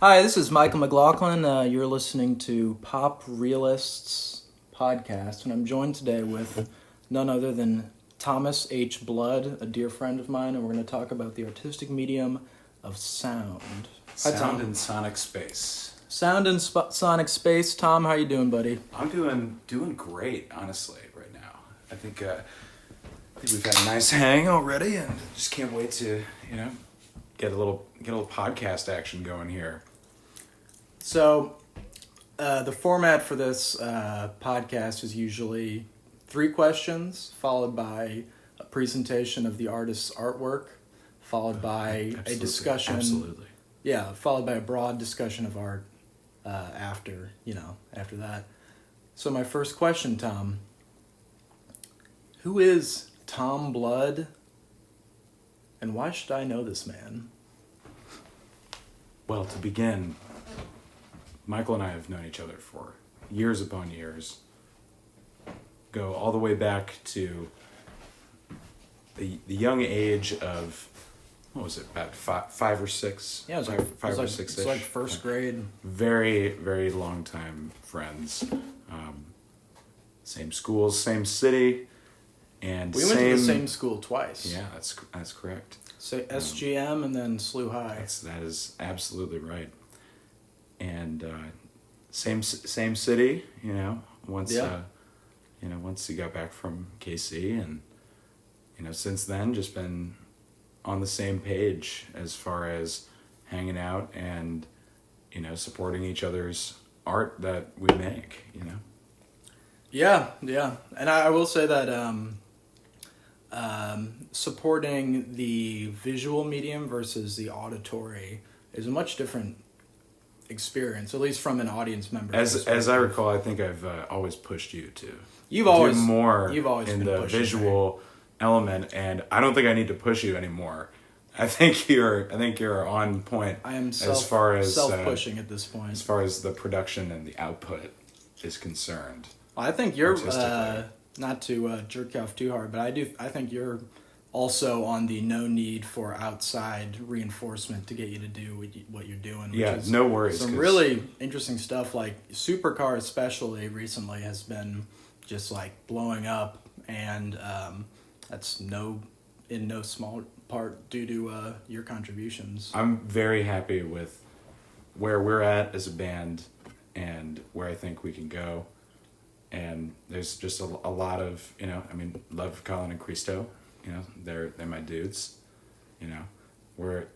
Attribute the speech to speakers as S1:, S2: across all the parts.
S1: Hi, this is Michael McLaughlin. You're listening to Pop Realists podcast, and I'm joined today with none other than Thomas H. Blood, a dear friend of mine, and we're going to talk about the artistic medium of sound. Hi, Tom.
S2: Sound in sonic space.
S1: Sound in sonic space. Tom, how you doing, buddy?
S2: I'm doing great, honestly, right now. I think we've had a nice hang already, and just can't wait to get a little podcast action going here.
S1: So, the format for this podcast is usually 3 questions, followed by a presentation of the artist's artwork, followed by a discussion.
S2: Absolutely.
S1: Yeah, followed by a broad discussion of art after that. So my first question, Tom. Who is Tom Blood, and why should I know this man?
S2: Well, to begin, Michael and I have known each other for years upon years. Go all the way back to the young age of, what was it, about five or six?
S1: Yeah, it was
S2: five or
S1: like,
S2: six-ish.
S1: It's like first grade.
S2: Very, very long time friends. Same schools, same city, and
S1: We went to the same school twice.
S2: Yeah, that's correct.
S1: So SGM and then SLU High.
S2: That is absolutely right. And same city, once you got back from KC, and since then just been on the same page as far as hanging out and supporting each other's art that we make.
S1: Yeah, and I will say that supporting the visual medium versus the auditory is a much different experience, at least from an audience member.
S2: As I recall, I think I've always pushed you to
S1: You've always
S2: in
S1: been
S2: the
S1: pushing,
S2: visual
S1: right?
S2: element, and I don't think I need to push you anymore. I think you're on point.
S1: I am
S2: as far as
S1: self-pushing at this point.
S2: As far as the production and the output is concerned.
S1: I think you're not to jerk you off too hard, but I think you're also on the no need for outside reinforcement to get you to do what you're doing.
S2: Yeah, no worries.
S1: Some really interesting stuff, like Supercar especially recently has been just like blowing up, and that's in no small part due to your contributions.
S2: I'm very happy with where we're at as a band and where I think we can go. And there's just a lot of, love Colin and Christo, they're my dudes, we're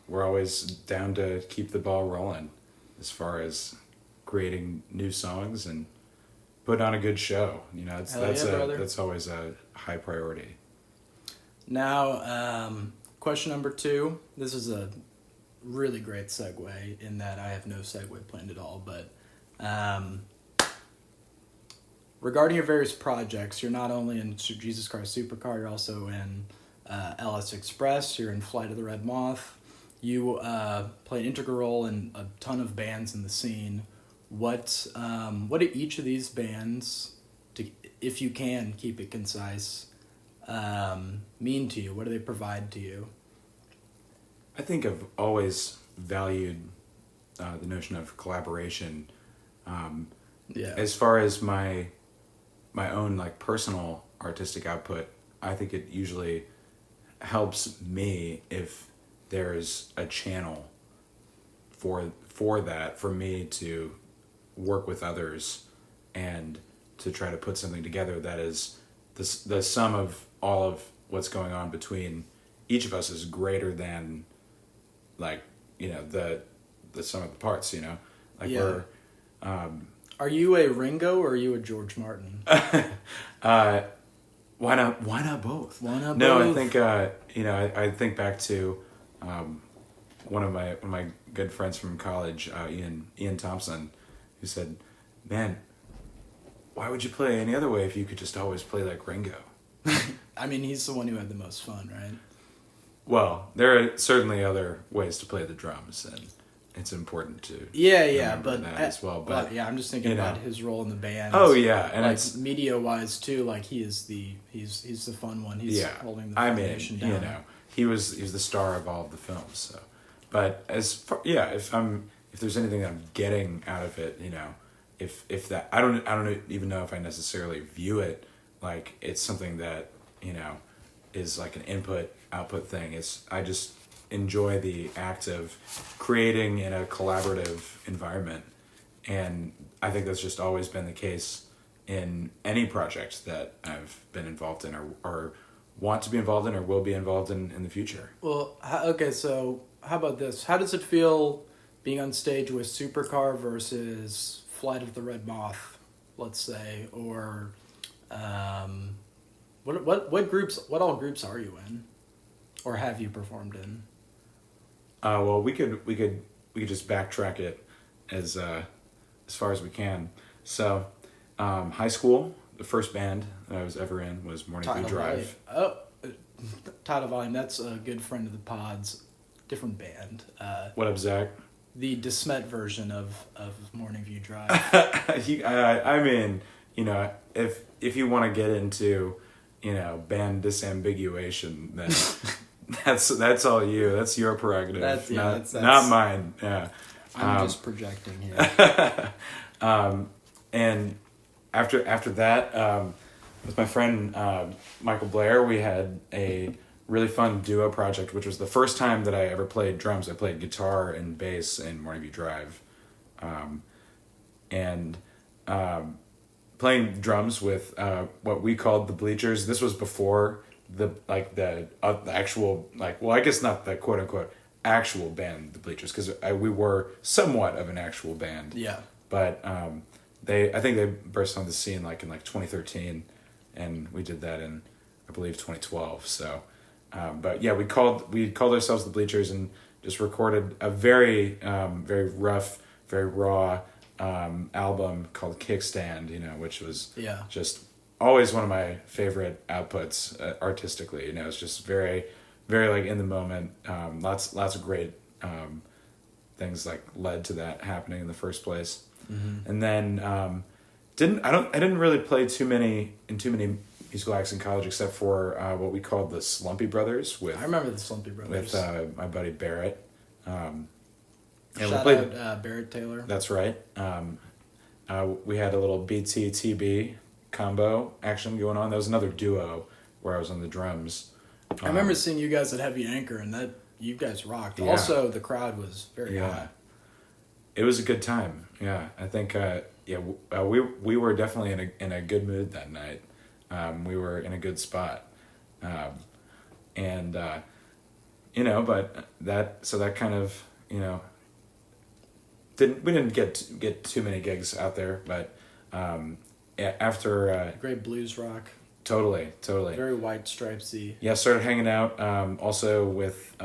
S2: always down to keep the ball rolling as far as creating new songs and putting on a good show. That's always a high priority.
S1: Now, question number 2, this is a really great segue in that I have no segue planned at all, but, regarding your various projects, you're not only in Jesus Christ Supercar, you're also in LS Express, you're in Flight of the Red Moth. You play an integral role in a ton of bands in the scene. What do each of these bands, if you can keep it concise, mean to you? What do they provide to you?
S2: I think I've always valued the notion of collaboration. As far as my own personal artistic output, I think it usually helps me if there's a channel for that, for me to work with others and to try to put something together that is the sum of all of what's going on between each of us is greater than the sum of the parts. We're.
S1: Are you a Ringo or are you a George Martin?
S2: Why not both?
S1: Why not both?
S2: No, I think I think back to one of my good friends from college, Ian Thompson, who said, "Man, why would you play any other way if you could just always play like Ringo?"
S1: I mean, he's the one who had the most fun, right?
S2: Well, there are certainly other ways to play the drums, and it's important to
S1: but
S2: that as well. But
S1: I'm just thinking about his role in the band.
S2: Oh yeah, and
S1: it's media wise too. He's the fun one. He's holding the foundation down.
S2: He was the star of all of the films. So But if there's anything that I'm getting out of it, if that, I don't even know if I necessarily view it like it's something that, is like an input output thing. I just enjoy the act of creating in a collaborative environment. And I think that's just always been the case in any project that I've been involved in, or want to be involved in, or will be involved in the future.
S1: Well, okay, so how about this? How does it feel being on stage with Supercar versus Flight of the Red Moth, let's say, or what all groups are you in, or have you performed in?
S2: Well, we could just backtrack it as far as we can. So, high school, the first band that I was ever in was Morning View Drive.
S1: Tidal Volume. That's a good friend of the pod's. Different band.
S2: What up, Zach?
S1: The DeSmet version of Morning View Drive.
S2: I mean, if you want to get into, band disambiguation, then that's all you. That's your prerogative. That's not mine. Yeah.
S1: I'm just projecting here.
S2: And after that, with my friend Michael Blair, we had a really fun duo project, which was the first time that I ever played drums. I played guitar and bass in Morning View Drive, and playing drums with what we called the Bleachers. This was before the actual, well, I guess not the quote unquote actual band, the Bleachers, because we were somewhat of an actual band.
S1: Yeah.
S2: But I think they burst on the scene in 2013, and we did that in, I believe, 2012. So. But yeah, we called ourselves the Bleachers and just recorded a very very rough, very raw album called Kickstand, which was just always one of my favorite outputs artistically. It's just very, very in the moment. Lots of great things led to that happening in the first place. Mm-hmm. And then I didn't really play too many musical acts in college, except for what we called the Slumpy Brothers. I
S1: remember the Slumpy Brothers.
S2: With my buddy Barrett.
S1: And Shout out Barrett Taylor.
S2: That's right. We had a little BT-TB combo action going on. That was another duo where I was on the drums.
S1: I remember seeing you guys at Heavy Anchor, and that you guys rocked. Yeah. Also, the crowd was very hot.
S2: It was a good time. Yeah, I think we were definitely in a good mood that night. We were in a good spot, but that kind of didn't get too many gigs out there, but after
S1: great blues rock.
S2: Totally.
S1: Very White Stripesy.
S2: Yeah, started hanging out also with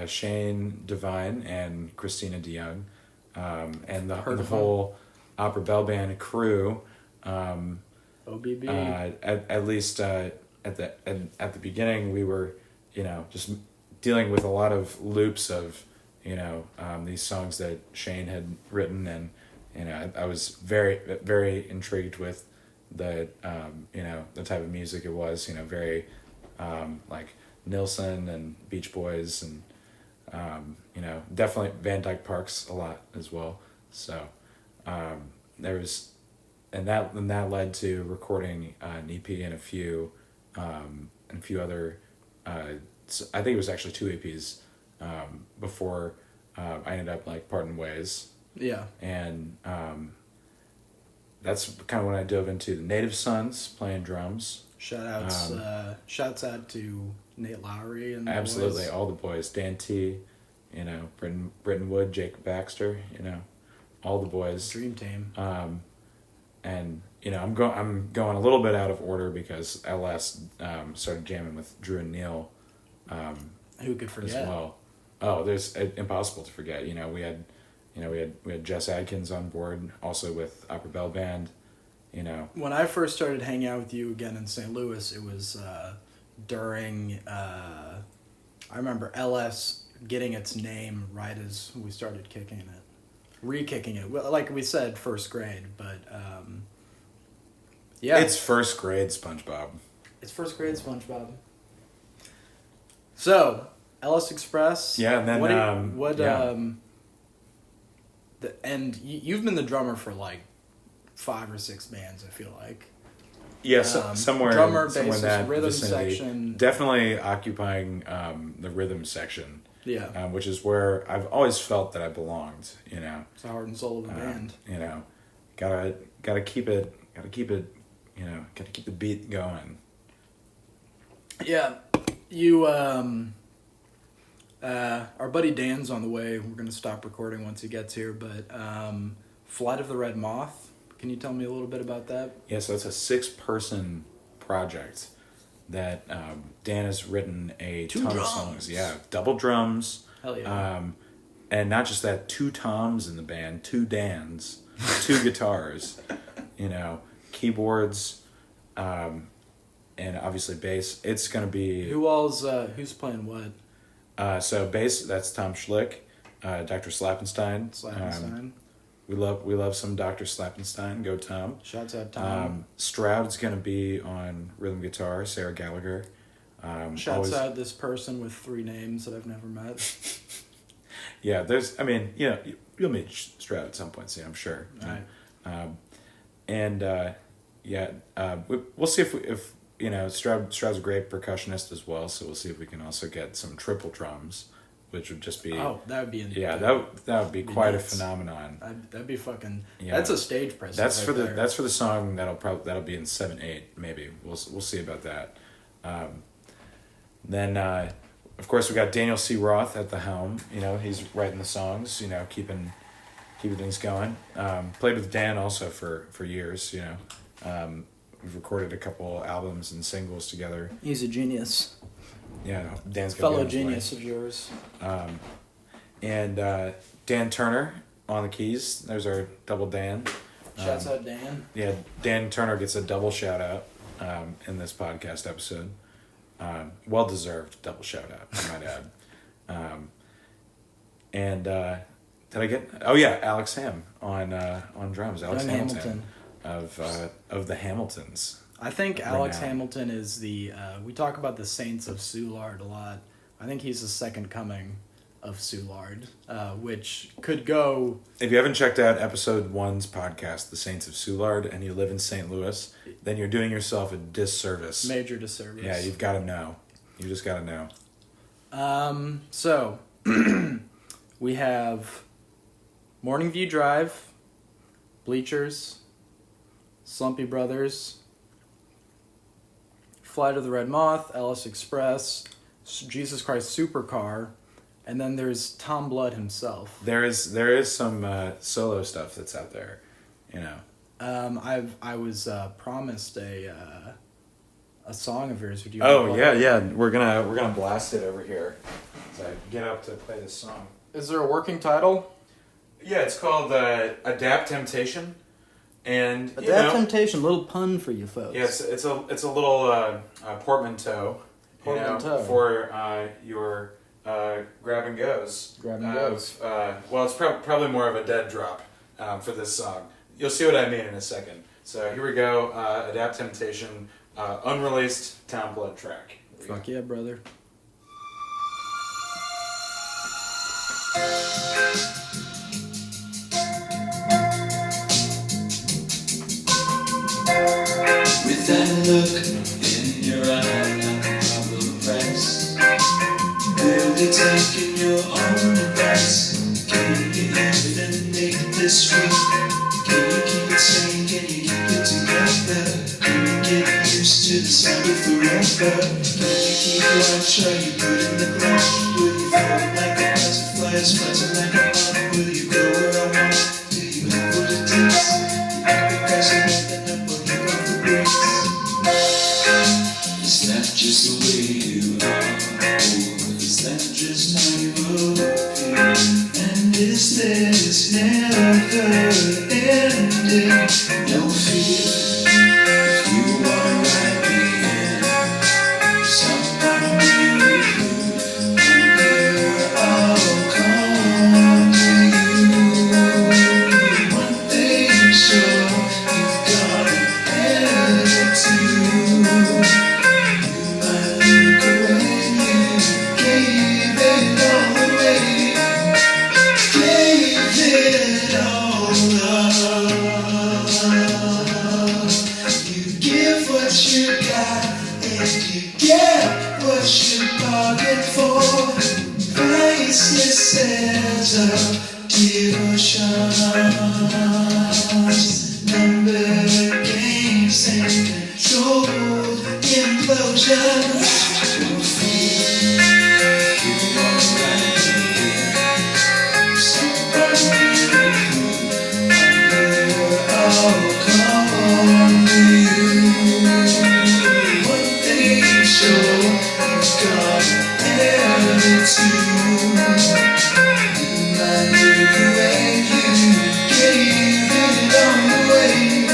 S2: Shane Devine and Christina DeYoung, and the whole Opera Bell Band crew.
S1: OBB.
S2: At least at the beginning, we were just dealing with a lot of loops of these songs that Shane had written, and I was very, very intrigued with the the type of music it was, very like Nilsson and Beach Boys, and definitely Van Dyke Parks a lot as well. So there was. And that led to recording an EP and a few other. I think it was actually 2 EPs before I ended up parting ways.
S1: Yeah.
S2: And that's kind of when I dove into the Native Sons playing drums.
S1: Shouts out to Nate Lowry and the
S2: absolutely
S1: boys.
S2: All the boys, Dan T, Britton Wood, Jake Baxter, all the boys.
S1: Dream team.
S2: And I'm going a little bit out of order because I last started jamming with Drew and Neil.
S1: Who could forget?
S2: As well. Oh, there's impossible to forget. We had Jess Adkins on board, also with Opera Bell Band.
S1: When I first started hanging out with you again in St. Louis, it was during. I remember LS getting its name right as we started kicking it. Re-kicking it, well, like we said, first grade, but
S2: it's first grade SpongeBob.
S1: It's first grade SpongeBob. So, Ellis Express.
S2: Yeah, and then
S1: and you've been the drummer for like 5 or 6 bands, I feel like.
S2: Yeah, somewhere
S1: drummer,
S2: somewhere
S1: bassist,
S2: in that
S1: rhythm
S2: vicinity.
S1: section.
S2: Definitely occupying the rhythm section.
S1: Yeah,
S2: which is where I've always felt that I belonged.
S1: It's the heart and soul of the band.
S2: Gotta keep it. Gotta keep the beat going.
S1: Yeah, you. Our buddy Dan's on the way. We're gonna stop recording once he gets here. But Flight of the Red Moth. Can you tell me a little bit about that?
S2: Yeah, so it's a 6-person project that Dan has written a
S1: 2
S2: ton
S1: drums.
S2: of songs. Yeah, double drums.
S1: Hell yeah.
S2: And not just that, 2 Toms in the band, 2 Dans, 2 guitars, keyboards, and obviously bass. It's gonna be
S1: who's playing what?
S2: So bass, that's Tom Schlick, Dr. Slappenstein. We love some Dr. Slappenstein. Go Tom.
S1: Shouts out Tom.
S2: Stroud's gonna be on rhythm guitar. Sarah Gallagher.
S1: Shouts out this person with 3 names that I've never met.
S2: Yeah, you'll meet Stroud at some point soon, I'm sure.
S1: Right.
S2: We'll see if Stroud's a great percussionist as well, so we'll see if we can also get some triple drums, which would just be
S1: that would be
S2: that would be quite
S1: nuts.
S2: a phenomenon.
S1: That'd be fucking.
S2: Yeah.
S1: That's a stage presence.
S2: That's for the song that'll be in 7/8 maybe. We'll see about that. Then of course we got Daniel C. Roth at the helm. He's writing the songs. Keeping things going. Played with Dan also for years. We've recorded a couple albums and singles together.
S1: He's a genius.
S2: Yeah, Dan's
S1: fellow genius of yours.
S2: And Dan Turner on the keys. There's our double Dan.
S1: Shouts out Dan.
S2: Yeah, Dan Turner gets a double shout out in this podcast episode. Well deserved double shout out, I might add. And did I get? Oh yeah, Alex Ham on drums. Alex Hamilton of the Hamiltons.
S1: I think Alex Hamilton is we talk about the Saints of Soulard a lot. I think he's the second coming of Soulard, which could go...
S2: If you haven't checked out episode 1's podcast, The Saints of Soulard, and you live in St. Louis, then you're doing yourself a disservice.
S1: Major disservice.
S2: Yeah, you've got to know. You just got to know.
S1: So, we have Morning View Drive, Bleachers, Slumpy Brothers, Flight of the Red Moth, Ellis Express, Jesus Christ Supercar, and then there's Tom Blood himself.
S2: There is some solo stuff that's out there,
S1: I was promised a song of yours. Would you?
S2: Oh yeah. We're gonna blast it over here. So I get up to play this song.
S1: Is there a working title?
S2: Yeah, it's called Adapt Temptation. And
S1: Adapt Temptation, little pun for you folks.
S2: Yes, it's a little portmanteau. For your grab and goes.
S1: Grab and goes.
S2: Well, it's probably more of a dead drop for this song. You'll see what I mean in a second. So here we go. Adapt Temptation, unreleased Town Blood track.
S1: Fuck yeah, brother.
S3: With that look in your eye like a problem price, clearly taking your own advice. Can you eliminate this week? Can you keep it sane? Can you keep it together? Can you get used to the sound of forever? Can you keep watch? Are you good in the ground? Will you float like a butterfly, sputter like a moth? Will you go where I want? Do you have what it takes? You have the president and the boogie of the breeze. Is that just the way you are? Or is that just how you appear? And is this never ending? No fear. If you wanna ride me in, somebody really good. I'll come to you. One thing sure, you've got an attitude. You might look away, you gave Devotions, number games, and controlled implosions. Will feel you alright here. Somebody I'll call you. One thing sure, you've got an attitude. The way you gave it all away.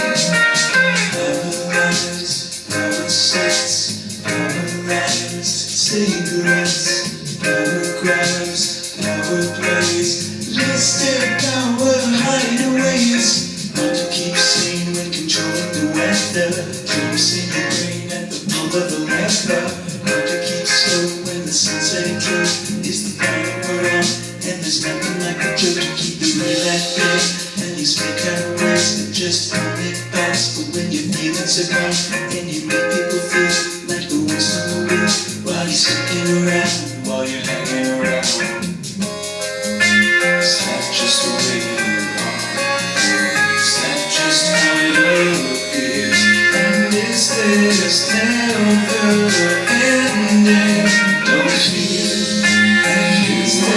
S3: Paralyzed, parasites, paralyzed cigarettes, power grabs, power plays, listed power hideaways. Hard to keep sane when controlling the weather. Dreams in your brain at the pull of a lever. Hard to keep slow when the sunset glow is the planet we're on. And there's nothing like a joke to keep the real at bay. And these fake kind of words that just only pass. But when your feelings are gone and you make people feel like the worst on the wheel while you're sticking around, while you're hanging around. Is that just the way you are? Is that just how it appears? And is this never ending? Don't fear. And is this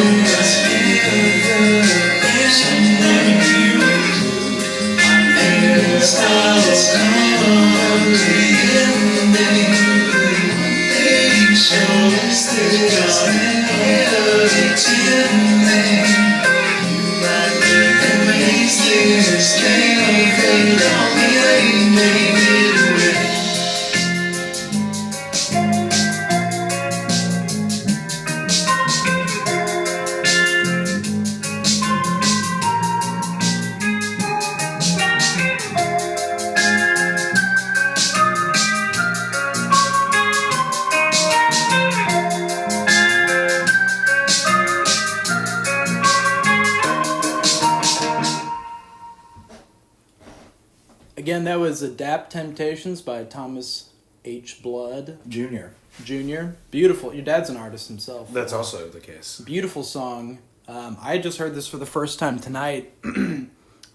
S1: Again, that was Adapt Temptations by Thomas H. Blood
S2: Junior.
S1: Jr. Beautiful. Your dad's an artist himself.
S2: That's also the case.
S1: Beautiful song. I just heard this for the first time tonight.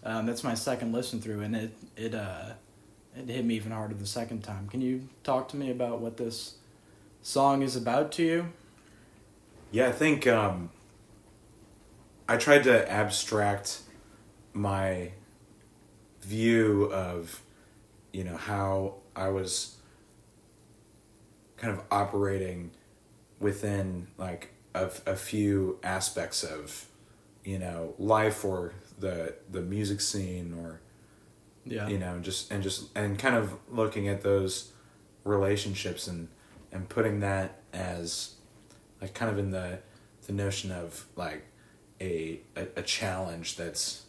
S1: That's my second listen through, and it hit me even harder the second time. Can you talk to me about what this song is about to you?
S2: Yeah, I think I tried to abstract my view of, how I was kind of operating within like a few aspects of, life or the music scene or, just kind of looking at those relationships and putting that as like kind of in the notion of like a challenge that's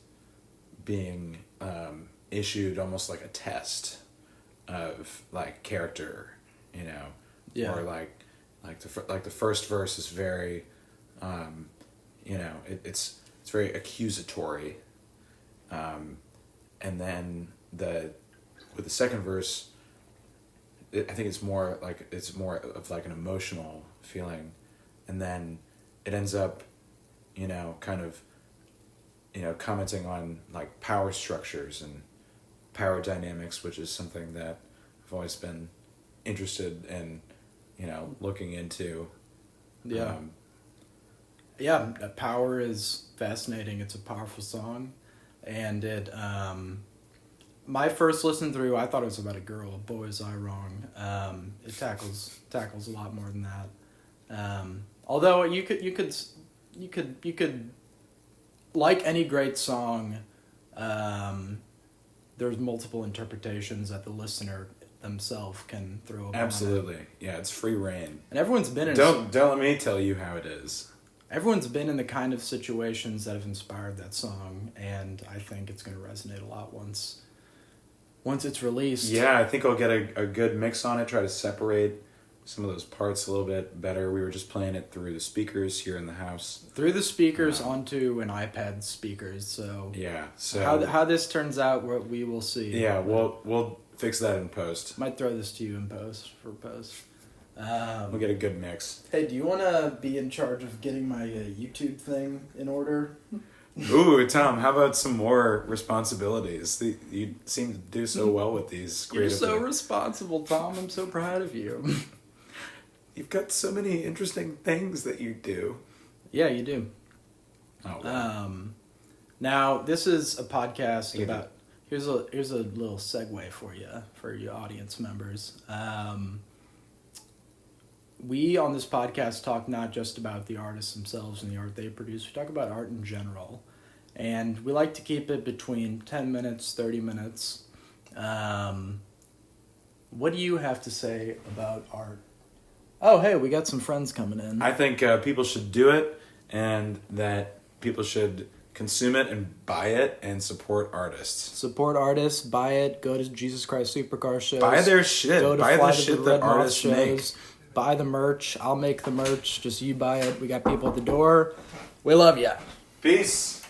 S2: being issued almost like a test of like character, or like the first verse is very, it's very accusatory, and then with the second verse, I think it's more of like an emotional feeling, and then it ends up, kind of, commenting on like power structures and power dynamics, which is something that I've always been interested in, looking into.
S1: Power is fascinating. It's a powerful song, and it my first listen through, I thought it was about a girl. Boy, was I wrong. It tackles a lot more than that. Although you could like any great song, there's multiple interpretations that the listener themselves can throw upon
S2: Absolutely.
S1: it.
S2: Yeah, it's free reign.
S1: And everyone's been in
S2: Don't let me tell you how it is.
S1: Everyone's been in the kind of situations that have inspired that song, and I think it's going to resonate a lot once it's released.
S2: Yeah, I think I'll get a good mix on it, try to separate some of those parts a little bit better. We were just playing it through the speakers here in the house.
S1: Through the speakers onto an iPad speakers, so...
S2: Yeah, so...
S1: How this turns out, we will see.
S2: Yeah, we'll fix that in post.
S1: Might throw this to you in post.
S2: We'll get a good mix.
S1: Hey, do you want to be in charge of getting my YouTube thing in order?
S2: Ooh, Tom, how about some more responsibilities? You seem to do so well with these.
S1: You're so responsible, Tom. I'm so proud of you.
S2: You've got so many interesting things that you do.
S1: Yeah, you do.
S2: Oh, wow.
S1: Now, this is a podcast about... Here's a little segue for you audience members. We, on this podcast, talk not just about the artists themselves and the art they produce. We talk about art in general. And we like to keep it between 10 minutes, 30 minutes. What do you have to say about art? Oh, hey, we got some friends coming in.
S2: I think people should do it, and that people should consume it and buy it and support artists.
S1: Support artists, buy it, go to Jesus Christ Supercar shows.
S2: Buy their shit. Buy the shit that artists make.
S1: Buy the merch. I'll make the merch. Just you buy it. We got people at the door. We love ya.
S2: Peace.